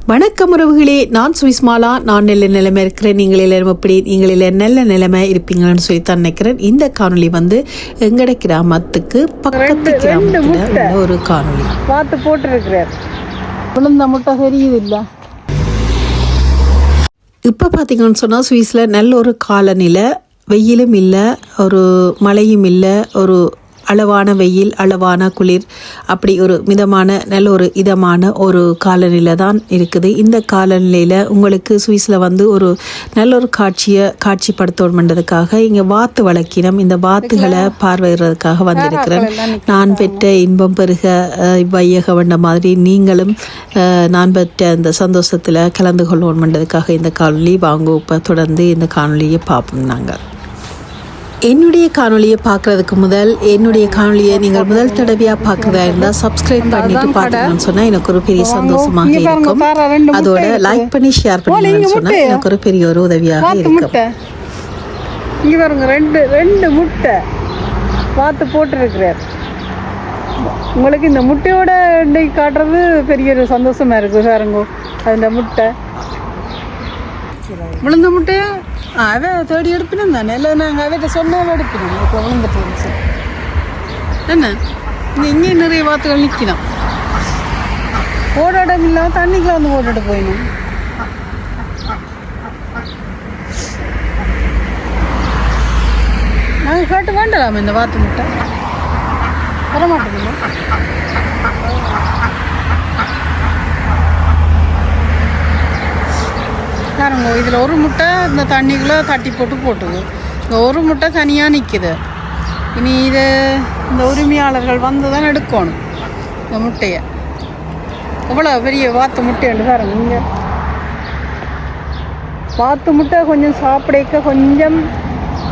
வணக்கம் உறவுகளே, நான் சுவிஸ்மாலா. நான் நல்ல நிலைமை இருக்கிறேன். நீங்கள் எல்லாரும் எப்படி நல்ல நிலைமை இருப்பீங்கன்னு சொல்லி தான் நினைக்கிறேன். இந்த காணொலி எங்கட கிராமத்துக்கு பக்கத்து கிராமத்துல ஒரு காணொலி பார்த்து போட்டுருக்கிறார். விழுந்த முட்டை தெரியுது இல்லை. இப்போ பார்த்தீங்கன்னு சொன்னால் சுவிஸில் நல்ல ஒரு காலநிலை, வெயிலும் இல்லை, ஒரு மழையும் இல்லை, ஒரு அளவான வெயில், அளவான குளிர், அப்படி ஒரு மிதமான நல்ல ஒரு இதமான ஒரு காலநிலை தான் இருக்குது. இந்த காலநிலையில் உங்களுக்கு சுவிஸில் ஒரு நல்ல ஒரு காட்சிப்படுத்தணுன்றதுக்காக இங்கே வாத்து வளர்க்கினம். இந்த வாத்துகளை பார்வையிடுறதுக்காக வந்திருக்கிறேன். நான் பெற்ற இன்பம் பெருக வையக வந்த மாதிரி நீங்களும் நான் பெற்ற இந்த சந்தோஷத்தில் கலந்து கொள்ளணுன்றதுக்காக இந்த காணொலி இப்போ தொடர்ந்து இந்த காணொலியை பார்ப்போம். நாங்கள் என்னுடைய காணொலியை பார்க்குறதுக்கு என்னுடைய காணொலியை நீங்கள் முதல் தடவையாக பார்க்குறதா இருந்தால் சப்ஸ்கிரைப் பண்ணிட்டு பார்த்தீங்கன்னு சொன்னால் எனக்கு ஒரு பெரிய சந்தோஷமாக இருக்கும். அதோட லைக் பண்ணி ஷேர் பண்ணீங்கன்னு சொன்னால் எனக்கு ஒரு பெரிய ஒரு உதவியாக இருக்கும். இங்கே பாருங்க, ரெண்டு முட்டை பார்த்து போட்டுருக்கிறார். உங்களுக்கு இந்த முட்டையோட இன்றைக்கு காட்டுறது பெரிய ஒரு சந்தோஷமாக இருக்குது. பாருங்க, அந்த முட்டை விழுந்த முட்டையை அவன் தேடி எடுப்பினோம் தானே. இல்லை, நாங்கள் அவர்கிட்ட சொன்னாலும் எடுப்பினோம். இப்போ விழுந்துட்டு இருந்துச்சு என்ன. இங்கே நிறைய வாத்துகள் நிற்கலாம். ஓட இடம் இல்லாமல் தண்ணிக்குள்ள ஓட்டுட்டு போயிடணும். நாங்கள் கேட்டு வேண்டலாமா இந்த வாத்து முட்டை? வரமாட்டேங்குது. பாருங்க, இதில் ஒரு முட்டை இந்த தண்ணிக்குள்ளே தட்டி போட்டுது. இந்த ஒரு முட்டை தனியாக நிற்கிது. இனி இந்த உரிமையாளர்கள் வந்து தான் எடுக்கணும் இந்த முட்டையை. எவ்வளோ பெரிய வாத்து முட்டைன்னு பாருங்க. இங்கே வாத்து முட்டை கொஞ்சம் சாப்பிடக்க கொஞ்சம்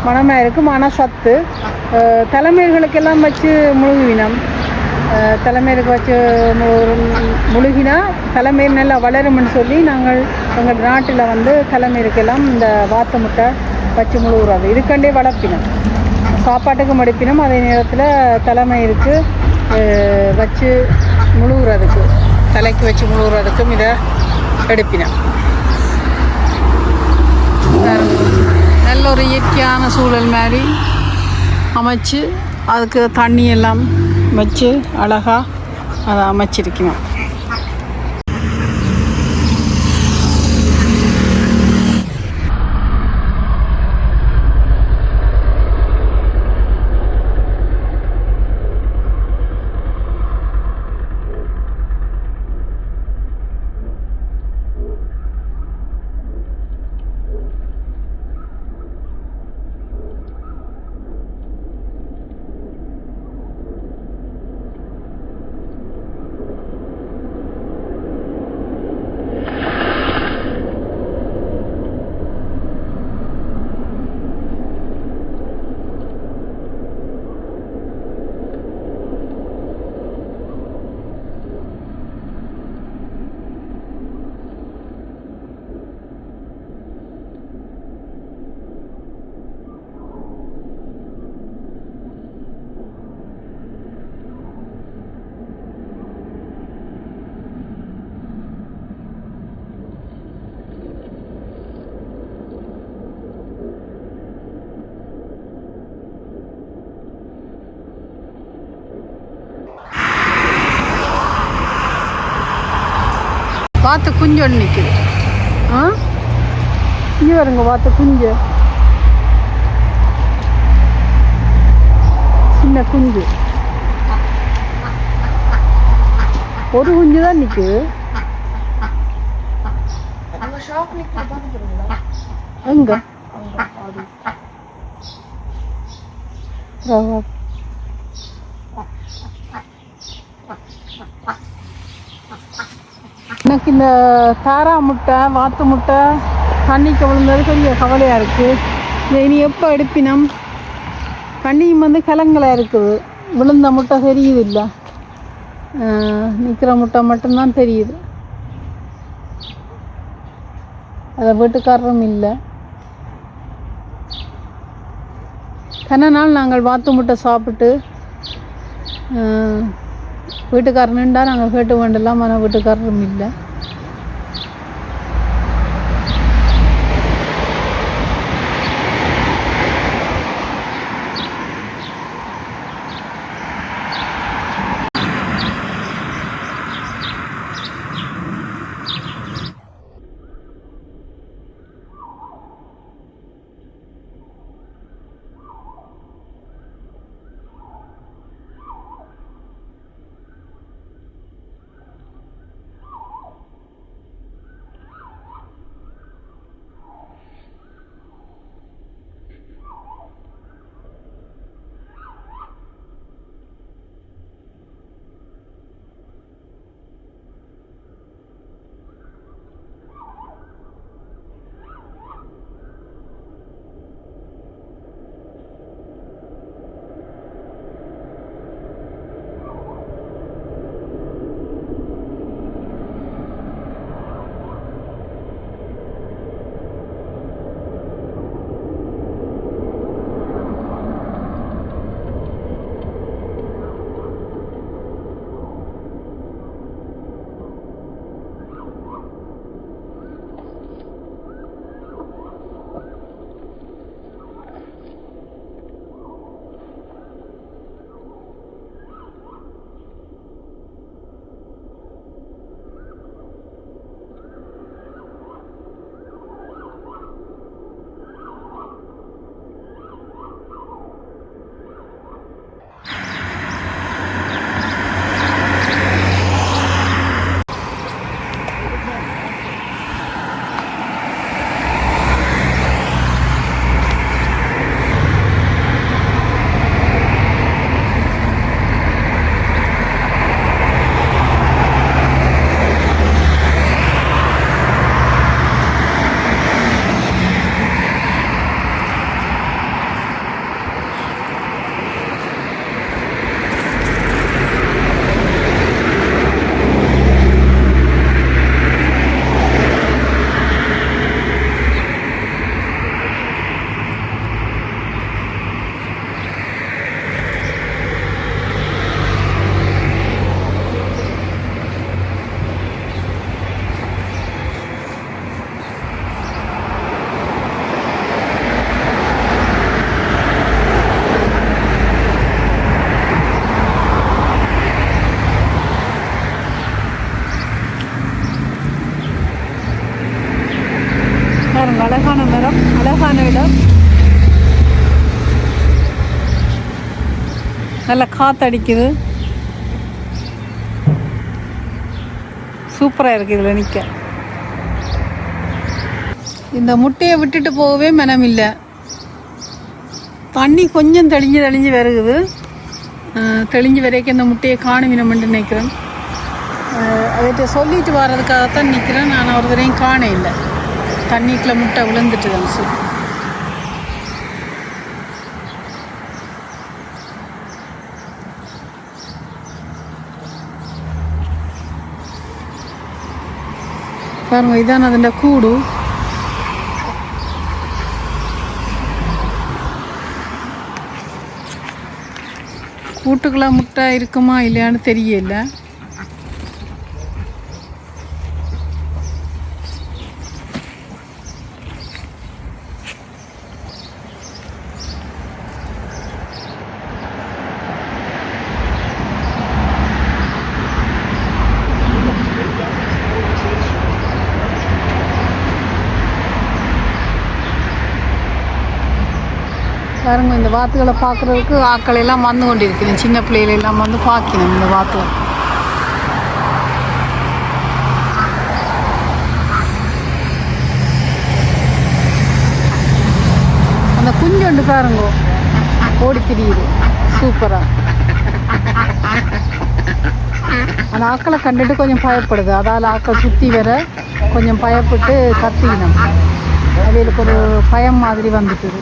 மனமாக இருக்குது, மனசத்து. தலைமைகளுக்கெல்லாம் வச்சு முழுகுவினம். தலைமையிலுக்கு வச்சு முழுகினா தலைமையில் நல்லா வளரும்னு சொல்லி நாங்கள் எங்கள் நாட்டில் தலைமையிலுக்கெல்லாம் இந்த வாத்து முட்டை வச்சு முழுகுறது. இதுக்கண்டே வளர்ப்பினோம், சாப்பாட்டுக்கு மடிப்பினோம். அதே நேரத்தில் தலைமையிலுக்கு வச்சு முழுகிறதுக்கு, தலைக்கு வச்சு முழுகிறதுக்கும் இதை எடுப்பினோம். நல்ல ஒரு இயற்கையான சூழல் மாதிரி அமைச்சு அதுக்கு தண்ணி எல்லாம் வச்சு அழகாக அதை அமைச்சிருக்கணும். வாத்து குஞ்சு ஒன்று நிற்குது. இங்கே வருங்க, வாத்து குஞ்சு, சின்ன குஞ்சு. ஒரு குஞ்சு தான் நிற்குது. எங்க எனக்கு இந்த தாரா முட்டை, வாத்து முட்டை தண்ணிக்கு விழுந்தது கொஞ்சம் கவலையாக இருக்குது. இனி எப்போ எடுப்பினோம்? தண்ணியும் கிழங்கலாக இருக்குது. விழுந்த முட்டை தெரியுது இல்லை, நிற்கிற முட்டை மட்டும்தான் தெரியுது. அதை வீட்டுக்காரரும் இல்லை. கன நாள் நாங்கள் வாத்து முட்டை சாப்பிட்டு வீட்டுக்காரனுண்டா நாங்கள் கேட்டு வேண்டலாம். ஆனால் வீட்டுக்காரரும் இல்லை. சூப்பரான இடம். நல்ல காற்றடிக்குது. சூப்பராக இருக்குது இதில் நிற்க. இந்த முட்டையை விட்டுட்டு போகவே மனம் இல்லை. தண்ணி கொஞ்சம் தெளிஞ்சு வருகுது. தெளிஞ்சு வரைக்கும் இந்த முட்டையை காணுவினமென்று நினைக்கிறேன். அவர்கிட்ட சொல்லிட்டு வர்றதுக்காகத்தான் நிற்கிறேன். நான் ஒரு தரையும் காண இல்லை. தண்ணிக்குள்ள முட்டை விழுந்துட்டு இருந்துச்சு. பாருங்க, இதான் அதுண்ட கூடு. கூட்டுக்குள்ள முட்டை இருக்குமா இல்லையான்னு தெரியல. பாருங்க, இந்த வாத்துகளை பார்க்குறதுக்கு ஆட்கள் எல்லாம் வந்து கொண்டிருக்கிறேன். சின்ன பிள்ளைகள் எல்லாம் வந்து பார்க்கணும் இந்த வாத்து. அந்த குஞ்சொண்டு பாருங்க ஓடி திரியுது சூப்பராக. அந்த ஆக்களை கண்டுட்டு கொஞ்சம் பயப்படுது. அதால் ஆக்கள் சுற்றி வர கொஞ்சம் பயப்பட்டு கத்தினோம். அவைகளுக்கு ஒரு பயம் மாதிரி வந்துட்டுது.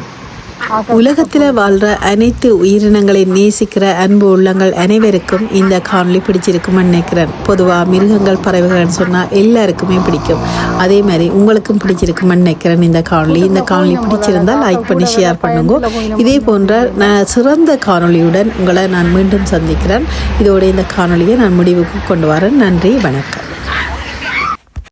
உலகத்தில் வாழ்கிற அனைத்து உயிரினங்களை நேசிக்கிற அன்பு உள்ளங்கள் அனைவருக்கும் இந்த காணொளி பிடிச்சிருக்கும்னு நினைக்கிறேன். பொதுவாக மிருகங்கள் பறவைகள்னு சொன்னால் எல்லாருக்குமே பிடிக்கும். அதே மாதிரி உங்களுக்கும் பிடிச்சிருக்கும்னு நினைக்கிறேன் இந்த காணொளி பிடிச்சிருந்தால் லைக் பண்ணி ஷேர் பண்ணுங்க. இதே போன்ற சிறந்த காணொளியுடன் உங்களை நான் மீண்டும் சந்திக்கிறேன். இதோட இந்த காணொளியை நான் முடிவுக்கு கொண்டு வரேன். நன்றி, வணக்கம்.